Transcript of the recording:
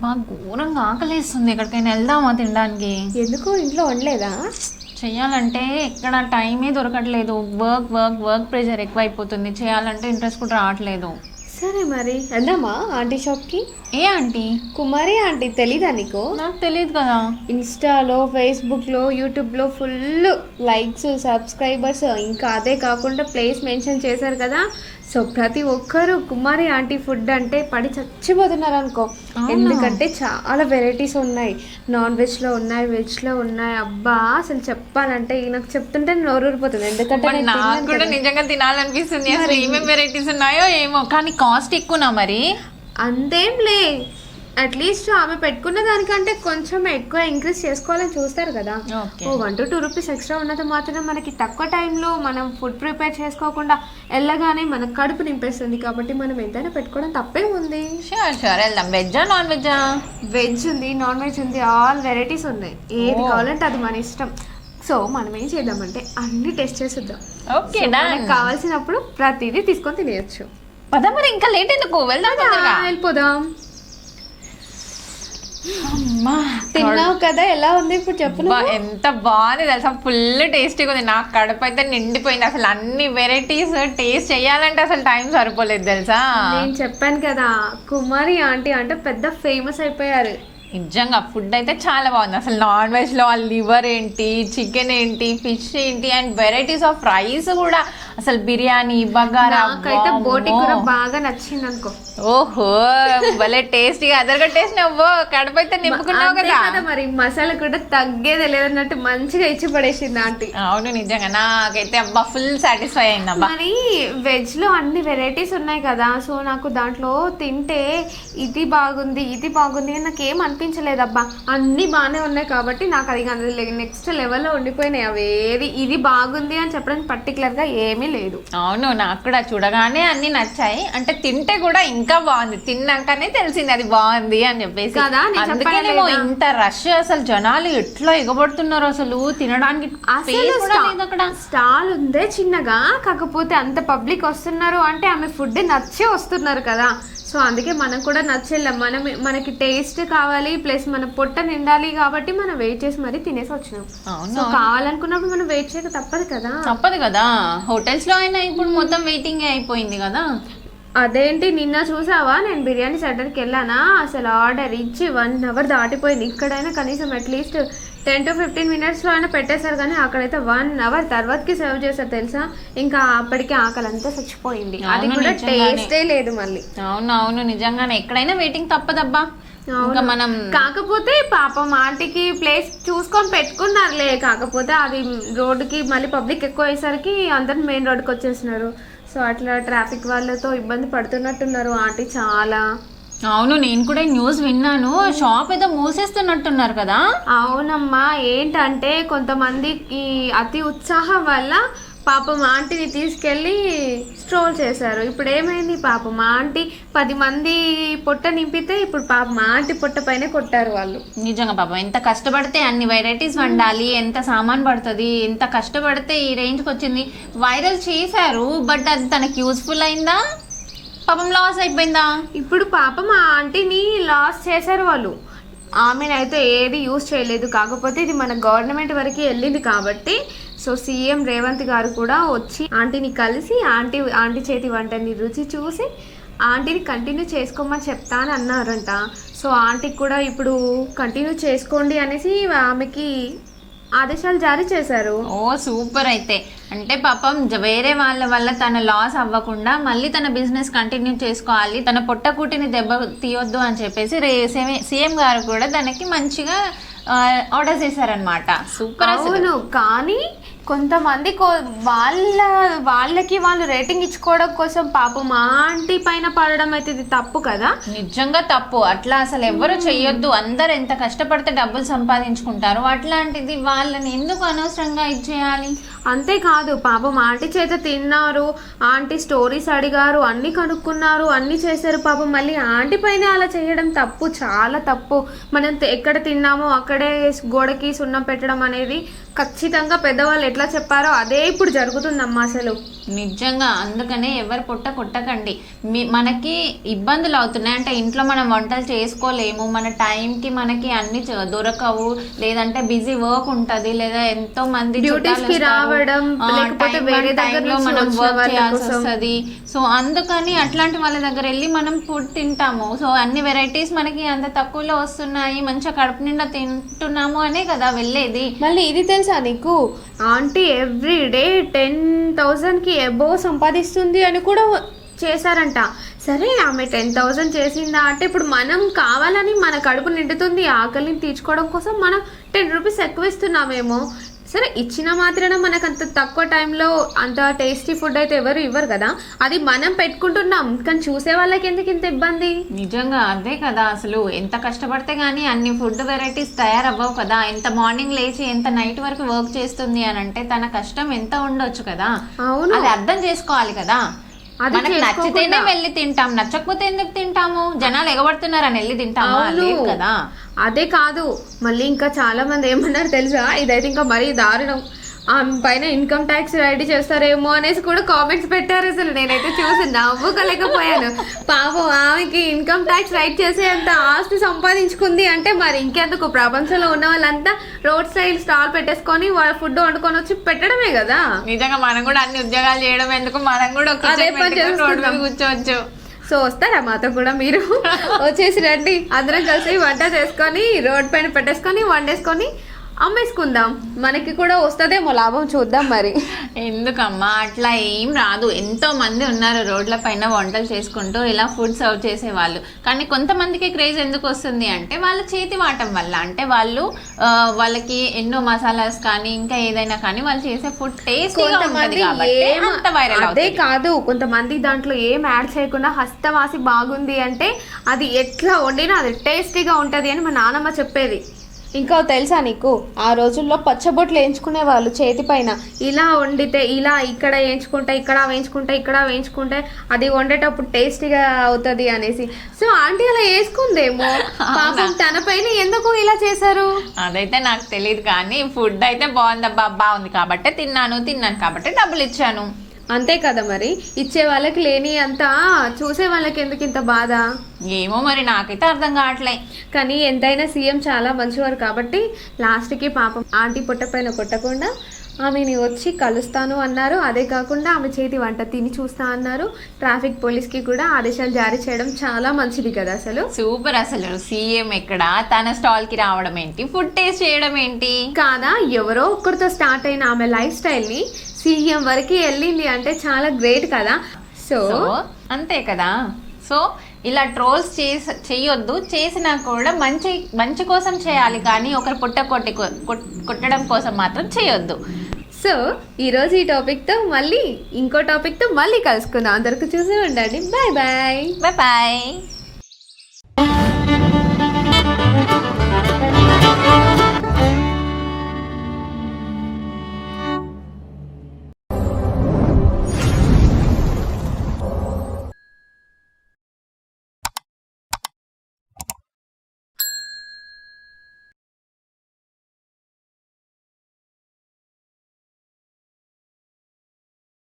బాగా ఘోరంగా ఆకలేస్తుంది. ఎక్కడికైనా వెళ్దామా తినడానికి? ఎందుకు ఇంట్లో వండలేదా? చెయ్యాలంటే ఇక్కడ టైమే దొరకట్లేదు. వర్క్ వర్క్ వర్క్ ప్రెషర్ ఎక్కువైపోతుంది. చేయాలంటే ఇంట్రెస్ట్ కూడా రావట్లేదు. సరే మరి వెళ్దామా ఆంటీ షాప్కి? ఏ ఆంటీ? కుమారి ఆంటీ తెలీదా నీకు? నాకు తెలియదు కదా. ఇన్స్టాలో, ఫేస్బుక్లో, యూట్యూబ్లో ఫుల్ లైక్స్, సబ్స్క్రైబర్స్, ఇంకా అదే కాకుండా ప్లేస్ మెన్షన్ చేశారు కదా. సో ప్రతి ఒక్కరు కుమారి ఆంటీ ఫుడ్ అంటే పడి చచ్చిపోతున్నారు అనుకో. ఎందుకంటే చాలా వెరైటీస్ ఉన్నాయి. నాన్ వెజ్లో ఉన్నాయి, వెజ్లో ఉన్నాయి. అబ్బా అసలు చెప్పాలంటే నాకు చెప్తుంటే నోరూరిపోతుంది. ఎందుకంటే నాకు కూడా నిజంగా తినాలనిపిస్తుంది. అసలు ఏమేమి వెరైటీస్ ఉన్నాయో ఏమో, కానీ కాస్ట్ ఎక్కువనా మరి? అంతేంలే, అట్లీస్ట్ ఆమె పెట్టుకున్న దానికంటే కొంచెం ఎక్కువ ఇంక్రీజ్ చేసుకోవాలని చూస్తారు కదా. ఓ 1 to 2 రూపీస్ ఎక్స్ట్రా ఉన్నది మాత్రం మనకి తక్కువ టైంలో మనం ఫుడ్ ప్రిపేర్ చేసుకోకుండా వెళ్ళగానే మన కడుపు నింపేస్తుంది. కాబట్టి మనం ఎంతైనా పెట్టుకోవడం తప్పే ఉంది. షూర్ వెళ్దాం. వెజ్జా నాన్ వెజ్జా? వెజ్ ఉంది, నాన్ వెజ్ ఉంది, ఆల్ వెరైటీస్ ఉన్నాయి. ఏది కావాలంటే అది మన ఇష్టం. సో మనం ఏం చేద్దామంటే అన్ని టెస్ట్ చేసిద్దాం. ఓకే, మనకు కావాల్సినప్పుడు ప్రతిదీ తీసుకొని తినేయచ్చు. పద మరి, ఇంకా లేట్ ఎందుకు, వెళ్దాం. వెళ్ళిపోదాం. తిన్నావు కదా, ఎలా ఉంది ఇప్పుడు చెప్పు. ఎంత బాగుంది తెలుసా, ఫుల్ టేస్టీగా ఉంది. నాకు కడుపు అయితే నిండిపోయింది. అసలు అన్ని వెరైటీస్ టేస్ట్ చేయాలంటే అసలు టైం సరిపోలేదు తెలుసా. నేను చెప్పాను కదా, కుమారి ఆంటీ అంటే పెద్ద ఫేమస్ అయిపోయారు. నిజంగా ఫుడ్ అయితే చాలా బాగుంది. అసలు నాన్ వెజ్ లో లివర్ ఏంటి, చికెన్ ఏంటి, ఫిష్ ఏంటి, అండ్ వెరైటీస్ ఆఫ్ రైస్ కూడా. అసలు బిర్యానీ, బగారా, నాకైతే బోటి కూర బాగా నచ్చింది అనుకో. ఓహో, భలే టేస్టీగా అదరగా టేస్ట్ నువ్వు కడుపు అయితే నింపుకున్నావు కదా. మరి మసాలా కూడా తగ్గేదే లేదన్నట్టు మంచిగా ఇచ్చి పడేసింది ఆంటీ. అవును నిజంగా నాకైతే అబ్బా ఫుల్ సాటిస్ఫై అయింది. అబ్బా మరి వెజ్ లో అన్ని వెరైటీస్ ఉన్నాయి కదా. సో నాకు దాంట్లో తింటే ఇది బాగుంది ఇది బాగుంది అని నాకు ఏం అనిపించలేదు. అబ్బా అన్ని బాగానే ఉన్నాయి కాబట్టి నాకు అది నెక్స్ట్ లెవెల్లో ఉండిపోయినాయి. అవి ఏది ఇది బాగుంది అని చెప్పడానికి పర్టికులర్ గా ఏమీ లేదు. అవును, నాకు కూడా చూడగానే అన్ని నచ్చాయి. అంటే తింటే కూడా ఇంకా బాగుంది. తిన్నాకనే తెలిసింది అది బాగుంది అని చెప్పేసి కదా. అందుకేనేమో ఇంత రష్. అసలు జనాలు ఎట్లా ఎగబడుతున్నారు అసలు తినడానికి. స్టాల్ ఉందే చిన్నగా, కాకపోతే అంత పబ్లిక్ వస్తున్నారు అంటే ఆమె ఫుడ్ నచ్చే వస్తున్నారు కదా. సో అందుకే మనం కూడా నచ్చేళ్ళం. మనకి టేస్ట్ కావాలి, ప్లస్ మన పొట్ట నిండాలి కాబట్టి మనం వెయిట్ చేసి మరీ తినేసి వచ్చినాం. సో కావాలనుకున్నప్పుడు మనం వెయిట్ చేయక తప్పదు కదా. హోటల్స్ లో అయినా ఇప్పుడు మొత్తం వెయిటింగ్ అయిపోయింది కదా. అదేంటి, నిన్న చూసావా నేను బిర్యానీ సెంటర్కి వెళ్ళానా, అసలు ఆర్డర్ ఇచ్చి 1 hour దాటిపోయింది. ఇక్కడైనా కనీసం అట్లీస్ట్ 10 to 15 minutesలో అయినా పెట్టేశారు, కానీ అక్కడైతే 1 hour తర్వాతకి సర్వ్ చేశారు తెలుసా. ఇంకా అప్పటికి ఆకలి అంతా చచ్చిపోయింది. అది కూడా టేస్టే లేదు మళ్ళీ. అవును నిజంగానే ఎక్కడైనా వెయిటింగ్ తప్పదబ్బా. మనం కాకపోతే పాపం ఆంటీకి ప్లేస్ చూసుకొని పెట్టుకున్నారులే. కాకపోతే అది రోడ్డుకి మళ్ళీ పబ్లిక్ ఎక్కువ అయ్యేసరికి అందరు మెయిన్ రోడ్డుకి వచ్చేసినారు. సో అట్లా ట్రాఫిక్ వాళ్ళతో ఇబ్బంది పడుతున్నట్టున్నారు ఆంటీ చాలా. అవును, నేను కూడా న్యూస్ విన్నాను. షాప్ ఏదో మూసేస్తున్నట్టున్నారు కదా. అవునమ్మా, ఏంటంటే కొంతమందికి అతి ఉత్సాహం వల్ల పాపం ఆంటీని తీసుకెళ్ళి స్ట్రోల్ చేశారు. ఇప్పుడు ఏమైంది, పాపం ఆంటీ 10 మంది పొట్ట నింపితే ఇప్పుడు పాపం ఆంటీ పొట్ట పైన కొట్టారు వాళ్ళు. నిజంగా పాపం ఎంత కష్టపడితే అన్ని వెరైటీస్ వండాలి, ఎంత సామాన్ పడుతుంది, ఎంత కష్టపడితే ఈ రేంజ్కి వచ్చింది. వైరల్ చేశారు, బట్ అది తనకి యూస్ఫుల్ అయిందా, పాపం లాస్ అయిపోయిందా? ఇప్పుడు పాపం ఆ ఆంటీని లాస్ చేశారు వాళ్ళు. ఆమెనైతే ఏది యూజ్ చేయలేదు. కాకపోతే ఇది మన గవర్నమెంట్ వరకు వెళ్ళింది కాబట్టి సో సీఎం రేవంత్ గారు కూడా వచ్చి ఆంటీని కలిసి ఆంటీ చేతి వంటని రుచి చూసి ఆంటీని కంటిన్యూ చేసుకోమని చెప్తా అని అన్నారంట. సో ఆంటీకి కూడా ఇప్పుడు కంటిన్యూ చేసుకోండి అనేసి ఆమెకి ఆదేశాలు జారీ చేశారు. ఓ సూపర్. అయితే అంటే పాపం వేరే వాళ్ళ వల్ల తన లాస్ అవ్వకుండా మళ్ళీ తన బిజినెస్ కంటిన్యూ చేసుకోవాలి, తన పొట్టకూటిని దెబ్బ తీయొద్దు అని చెప్పేసి సీఎం గారు కూడా తనకి మంచిగా ఆర్డర్ చేశారనమాట. సూపర్. అవును, కానీ కొంతమంది వాళ్ళకి వాళ్ళు రేటింగ్ ఇచ్చుకోవడం కోసం పాపం ఆంటీ పైన పడడం అయితే ఇది తప్పు కదా. నిజంగా తప్పు. అట్లా అసలు ఎవరు చెయ్యొద్దు. అందరు ఎంత కష్టపడితే డబ్బులు సంపాదించుకుంటారు, అట్లాంటిది వాళ్ళని ఎందుకు అనవసరంగా ఇచ్చేయాలి. అంతేకాదు పాపం ఆంటీ చేత తిన్నారు, ఆంటీ స్టోరీస్ అడిగారు, అన్ని కనుక్కున్నారు, అన్ని చేశారు. పాపం మళ్ళీ ఆంటీ పైన అలా చేయడం తప్పు, చాలా తప్పు. మనం ఎక్కడ తిన్నామో అక్కడే గోడకి సున్నం పెట్టడం అనేది ఖచ్చితంగా పెద్దవాళ్ళు ఎట్లా చెప్పారో అదే ఇప్పుడు జరుగుతుందమ్మా. అసలు నిజంగా అందుకనే ఎవరు పొట్ట కొట్టకండి. మనకి ఇబ్బందులు అవుతున్నాయి అంటే ఇంట్లో మనం వంటలు చేసుకోలేము, మన టైంకి మనకి అన్ని దొరకవు, లేదంటే బిజీ వర్క్ ఉంటది, లేదా ఎంతో మంది డ్యూటీస్కి రావడం లేకపోతే వేరే దగ్గరలో మనం వర్క్ చేయాల్సి వస్తుంది. సో అందుకని అట్లాంటి వాళ్ళ దగ్గర వెళ్ళి మనం ఫుడ్ తింటాము. సో అన్ని వెరైటీస్ మనకి అంత తక్కువలో వస్తున్నాయి, మంచిగా కడుపు నిండా తింటున్నాము అనే కదా వెళ్ళేది. మళ్ళీ ఇది తెలుసా నీకు, ఆంటీ ఎవ్రీ డే 10,000కి అబోవ్ సంపాదిస్తుంది అని కూడా చేశారంట. సరే ఆమె 10,000 చేసిందా అంటే ఇప్పుడు మనం కావాలని మన కడుపు నిండుతుంది, ఆకలిని తీర్చుకోవడం కోసం మనం 10 రూపీస్ ఎక్కువ ఇస్తున్నామేమో. సరే ఇచ్చిన మాత్రాన మనకు అంత తక్కువ టైంలో అంత టేస్టీ ఫుడ్ అయితే ఎవరు ఇవ్వరు కదా, అది మనం పెట్టుకుంటున్నాం. కానీ చూసే వాళ్ళకి ఎందుకు ఇంత ఇబ్బంది? నిజంగా అదే కదా, అసలు ఎంత కష్టపడితే గానీ అన్ని ఫుడ్ వెరైటీస్ తయారవ్వవు కదా. ఎంత మార్నింగ్ లేచి ఎంత నైట్ వరకు వర్క్ చేస్తుంది అని అంటే తన కష్టం ఎంత ఉండొచ్చు కదా. అవును, అది అర్థం చేసుకోవాలి కదా. మనకి నచ్చితేనే వెళ్ళి తింటాం, నచ్చకపోతే ఎందుకు తింటాము? జనాలు ఎగబడుతున్నారని వెళ్ళి తింటామా? లేదు కదా. అదే కాదు, మళ్ళీ ఇంకా చాలా మంది ఏమన్నారు తెలుసా, ఇదైతే ఇంకా మరీ దారుణం, ఆమె పైన ఇన్కమ్ ట్యాక్స్ రెడీ చేస్తారేమో అనేసి కూడా కామెంట్స్ పెట్టారు. అసలు నేనైతే చూసి నవ్వుకోలేకపోయాను. పాపం ఆమెకి ఇన్కమ్ ట్యాక్స్ రైట్ చేసే అంత ఆస్తి సంపాదించుకుంది అంటే మరి ఇంకెందుకు, ప్రపంచంలో ఉన్న వాళ్ళంతా రోడ్ సైడ్ స్టాల్ పెట్టేసుకొని వాళ్ళ ఫుడ్ వండుకొని వచ్చి పెట్టడమే కదా. నిజంగా మనం కూడా అన్ని ఉద్యోగాలు చేయడం ఎందుకు, మనం కూడా అదే పని చేసుకుంటాం. కూర్చోవచ్చు. సో వస్తారా మాతో కూడా మీరు? వచ్చేసి రండి, అందరం కలిసి వంట చేసుకొని రోడ్ పైన పెట్టేసుకొని వండేసుకొని అమ్మేసుకుందాం, మనకి కూడా వస్తుందేమో లాభం, చూద్దాం మరి. ఎందుకమ్మా అట్లా ఏం రాదు. ఎంతో మంది ఉన్నారు రోడ్ల పైన వంటలు చేసుకుంటూ ఇలా ఫుడ్ సర్వ్ చేసే వాళ్ళు. కానీ కొంతమందికి క్రేజ్ ఎందుకు వస్తుంది అంటే వాళ్ళ చేతి వాటం వల్ల. అంటే వాళ్ళకి ఎన్నో మసాలాస్ కానీ ఇంకా ఏదైనా కానీ వాళ్ళు చేసే ఫుడ్ టేస్టీగా ఉంటుంది కాబట్టి అంత వైరల్ అవుతుంది. అదే కాదు, కొంతమంది దాంట్లో ఏం యాడ్ చేయకుండా హస్తవాసి బాగుంది అంటే అది ఎట్లా వండినా అది టేస్టీగా ఉంటది అని మా నాన్నమ్మ చెప్పేది. ఇంకా తెలుసా నీకు, ఆ రోజుల్లో పచ్చబొట్లు వేయించుకునే వాళ్ళు చేతి పైన, ఇలా వండితే ఇలా ఇక్కడ వేయించుకుంటే ఇక్కడ వేయించుకుంటే ఇక్కడ వేయించుకుంటే అది వండేటప్పుడు టేస్టీగా అవుతుంది అనేసి. సో ఆంటీ అలా వేసుకుందేమో పాపం, తన పైన ఎందుకు ఇలా చేశారు అదైతే నాకు తెలియదు. కానీ ఫుడ్ అయితే బాగుందబ్బా, బాగుంది కాబట్టి తిన్నాను కాబట్టి డబ్బులు ఇచ్చాను, అంతే కదా. మరి ఇచ్చే వాళ్ళకి లేని అంత చూసే వాళ్ళకి ఎందుకు ఇంత బాధ ఏమో మరి, నాకైతే అర్థం కావట్లే. కానీ ఎంతైనా సీఎం చాలా మంచివారు కాబట్టి లాస్ట్కి పాపం ఆంటీ పొట్ట పైన కొట్టకుండా ఆమెని వచ్చి కలుస్తాను అన్నారు. అదే కాకుండా ఆమె చేతి వంట తిని చూస్తా అన్నారు. ట్రాఫిక్ పోలీస్కి కూడా ఆదేశాలు జారీ చేయడం చాలా మంచిది కదా. అసలు సూపర్. అసలు సీఎం ఎక్కడ తన స్టాల్ కి రావడం ఏంటి, ఫుడ్ టేస్ట్ చేయడం ఏంటి కాదా, ఎవరో ఒక్కరితో స్టార్ట్ అయిన ఆమె లైఫ్ స్టైల్ ని సీఎం వరకు వెళ్ళింది అంటే చాలా గ్రేట్ కదా. సో అంతే కదా. సో ఇలా ట్రోల్స్ చేయొద్దు, చేసినా కూడా మంచి కోసం చేయాలి, కానీ ఒకరు కొట్టడం కోసం మాత్రం చేయొద్దు. సో ఈరోజు ఈ టాపిక్తో మళ్ళీ ఇంకో టాపిక్తో మళ్ళీ కలుసుకుందాం. అందరికీ చూసి ఉండండి. Bye bye. Bye bye.